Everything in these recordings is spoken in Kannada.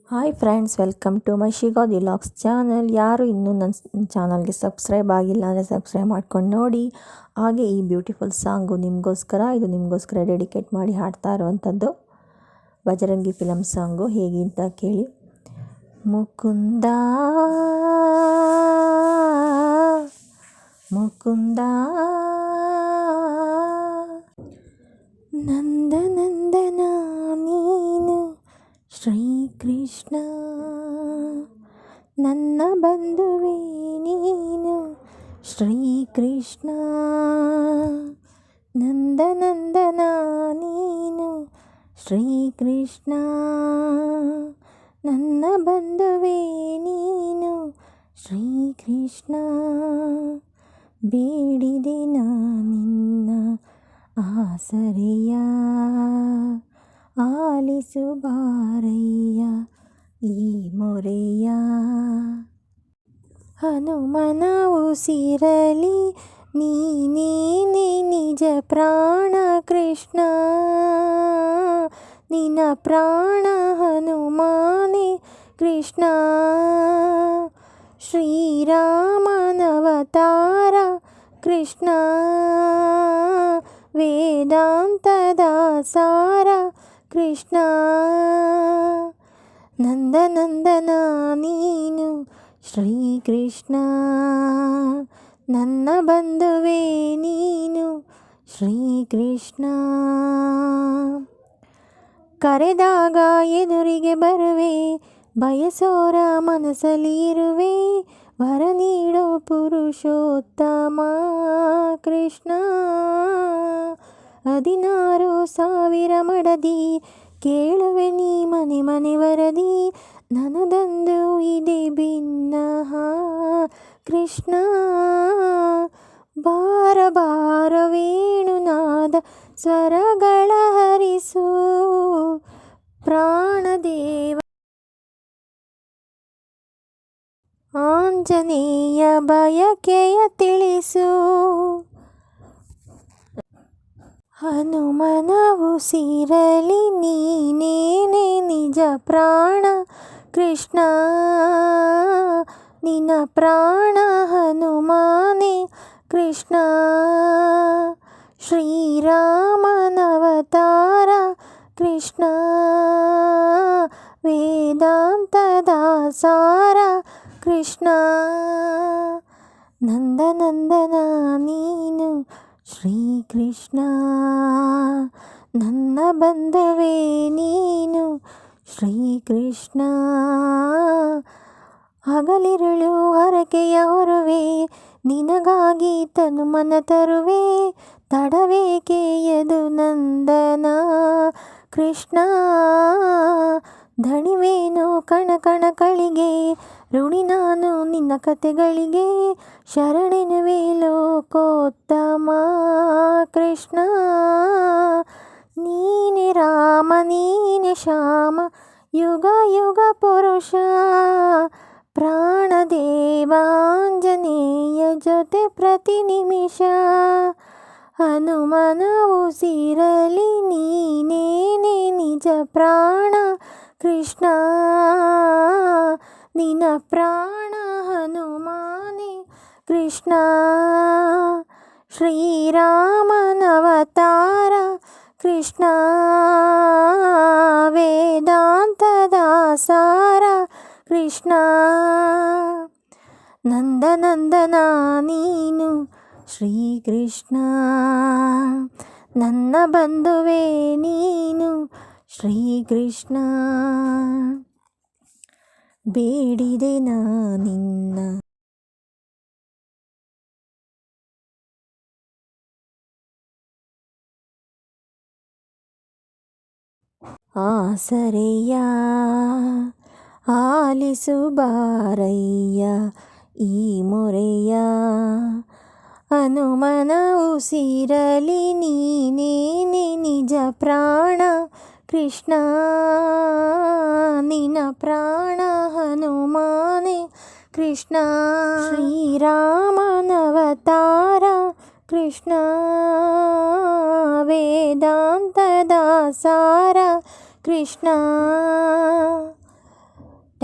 Hi friends, welcome to my Shigadi vlogs channel. ಯಾರು ಇನ್ನೂ ನನ್ನ ಚಾನಲ್ಗೆ ಸಬ್ಸ್ಕ್ರೈಬ್ ಆಗಿಲ್ಲ ಅಂದರೆ ಸಬ್ಸ್ಕ್ರೈಬ್ ಮಾಡ್ಕೊಂಡು ನೋಡಿ. ಹಾಗೆ ಈ ಬ್ಯೂಟಿಫುಲ್ ಸಾಂಗು ಇದು ನಿಮಗೋಸ್ಕರ ಡೆಡಿಕೇಟ್ ಮಾಡಿ ಹಾಡ್ತಾ ಇರುವಂಥದ್ದು ಬಜರಂಗಿ ಫಿಲಮ್ ಸಾಂಗು. ಹೇಗೆ ಅಂತ ಕೇಳಿ. ಮುಕುಂದ ಮುಕುಂದ ನಂದನಂದನ ನೀನು ಶ್ರೀಕೃಷ್ಣ, ನನ್ನ ಬಂಧುವೇ ನೀನು ಶ್ರೀಕೃಷ್ಣ. ನಂದನಂದನ ನೀನು ಶ್ರೀಕೃಷ್ಣ, ನನ್ನ ಬಂಧುವೇ ನೀನು ಶ್ರೀಕೃಷ್ಣ. ಬೇಡಿದೆ ನಿನ್ನ ಆಸರೆಯ, ಆಲಿಸು ಬಾರಯ್ಯ ಈ ಮೊರೆಯ. ಹನುಮನ ಉಸಿರಲಿ ನೀನೇನೆ ನಿಜ ಪ್ರಾಣ ಕೃಷ್ಣ, ನಿನ್ನ ಪ್ರಾಣ ಹನುಮಾನೆ ಕೃಷ್ಣ. ಶ್ರೀರಾಮನವತಾರ ಕೃಷ್ಣ, ವೇದಾಂತದ ಸಾರ ಕೃಷ್ಣ. ನಂದನಂದನ ನೀನು ಶ್ರೀಕೃಷ್ಣ, ನನ್ನ ಬಂಧುವೇ ನೀನು ಶ್ರೀಕೃಷ್ಣ. ಕರೆದಾಗ ಎದುರಿಗೆ ಬರುವೆ, ಬಯಸೋರ ಮನಸ್ಸಲ್ಲಿ ಇರುವೆ, ವರ ನೀಡೋ ಪುರುಷೋತ್ತಮ ಕೃಷ್ಣ. 16,000 ಮಡದಿ ಕೇಳುವೆ ನೀ ಮನೆ ಮನೆ ವರದಿ, ನನದಂದು ಇದೆ ಭಿನ್ನಹ ಕೃಷ್ಣ. ಬಾರ ಬಾರ ವೇಣುನಾದ ಸ್ವರಗಳ ಹರಿಸು, ಪ್ರಾಣದೇವ ಆಂಜನೇಯ ಬಯಕೆಯ ತಿಳಿಸು. ಹನುಮನ ಉಸಿರಲಿ ನೀನೇನೆ ನಿಜ ಪ್ರಾಣ ಕೃಷ್ಣ, ನಿನ್ನ ಪ್ರಾಣ ಹನುಮಾನೆ ಕೃಷ್ಣ. ಶ್ರೀರಾಮನವತಾರ ಕೃಷ್ಣ, ವೇದಾಂತದ ಸಾರ ಕೃಷ್ಣ. ನಂದನಂದನ ನೀನು ಶ್ರೀಕೃಷ್ಣ, ನನ್ನ ಬಂಧುವೇ ನೀನು ಶ್ರೀಕೃಷ್ಣ. ಹಗಲಿರುಳು ಹರಕೆಯ ಹೊರುವೆ, ನಿನಗಾಗಿ ತನು ಮನ ತರುವೆ, ತಡವೇಕೆ ಯದು ನಂದನ ಕೃಷ್ಣ. ದಣಿವೇನು ಕಣ ಕಣ ಕಳಿಗೆ, ಋಣಿ ನಾನು ನಿನ್ನ ಕತೆಗಳಿಗೆ, ಶರಣೆನುವೆ ಲೋಕೋತ್ತಮ ಕೃಷ್ಣ. ನೀನೆ ರಾಮ ನೀನೆ ಶ್ಯಾಮ, ಯುಗ ಯುಗ ಪುರುಷ, ಪ್ರಾಣದೇವಾಂಜನೇಯ ಜೊತೆ ಪ್ರತಿ ನಿಮಿಷ. ಹನುಮನ ಉಸಿರಲಿ ನೀನೇನೆ ನಿಜ ಪ್ರಾಣ ಕೃಷ್ಣ, ನಿನ್ನ ಪ್ರಾಣ ಹನುಮಾನೆ ಕೃಷ್ಣ. ಶ್ರೀರಾಮನವತಾರ ಕೃಷ್ಣ, ವೇದಾಂತದ ಸಾರ ಕೃಷ್ಣ. ನಂದನಂದನ ನೀನು ಶ್ರೀಕೃಷ್ಣ, ನನ್ನ ಬಂಧುವೇ ನೀನು ಶ್ರೀಕೃಷ್ಣ. ಬೇಡಿದೆ ನಿನ್ನ ಆಸರೆಯ, ಆಲಿಸು ಬಾರಯ್ಯ ಈ ಮೊರೆಯ. ಹನುಮನ ಉಸಿರಲಿ ನೀನೇನೆ ನಿಜ ಪ್ರಾಣ ಕೃಷ್ಣ, ನಿನ್ನ ಪ್ರಾಣ ಹನುಮಾನೆ ಕೃಷ್ಣ. ಶ್ರೀರಾಮನವತಾರ ಕೃಷ್ಣ, ವೇದಾಂತದ ಸಾರ ಕೃಷ್ಣ.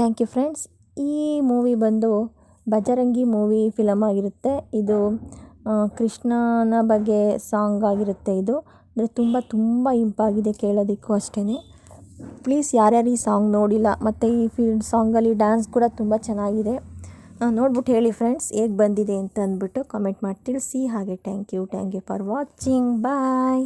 Thank you friends. ಈ ಮೂವಿ ಬಂದು ಬಜರಂಗಿ ಮೂವಿ ಫಿಲಮ್ ಆಗಿರುತ್ತೆ. ಇದು ಕೃಷ್ಣನ ಬಗ್ಗೆ ಸಾಂಗ್ ಆಗಿರುತ್ತೆ. ಇದು ಅಂದರೆ ತುಂಬ ಇಂಪಾಗಿದೆ, ಕೇಳೋದಕ್ಕೂ ಅಷ್ಟೇ. ಪ್ಲೀಸ್ ಯಾರ್ಯಾರು ಈ ಸಾಂಗ್ ನೋಡಿಲ್ಲ ಮತ್ತು ಈ ಸಾಂಗಲ್ಲಿ ಡ್ಯಾನ್ಸ್ ಕೂಡ ತುಂಬ ಚೆನ್ನಾಗಿದೆ, ನೋಡ್ಬಿಟ್ಟು ಹೇಳಿ ಫ್ರೆಂಡ್ಸ್ ಹೇಗೆ ಬಂದಿದೆ ಅಂತ ಅಂದ್ಬಿಟ್ಟು ಕಾಮೆಂಟ್ ಮಾಡಿ ತಿಳಿಸಿ. ಹಾಗೆ thank you for watching. Bye.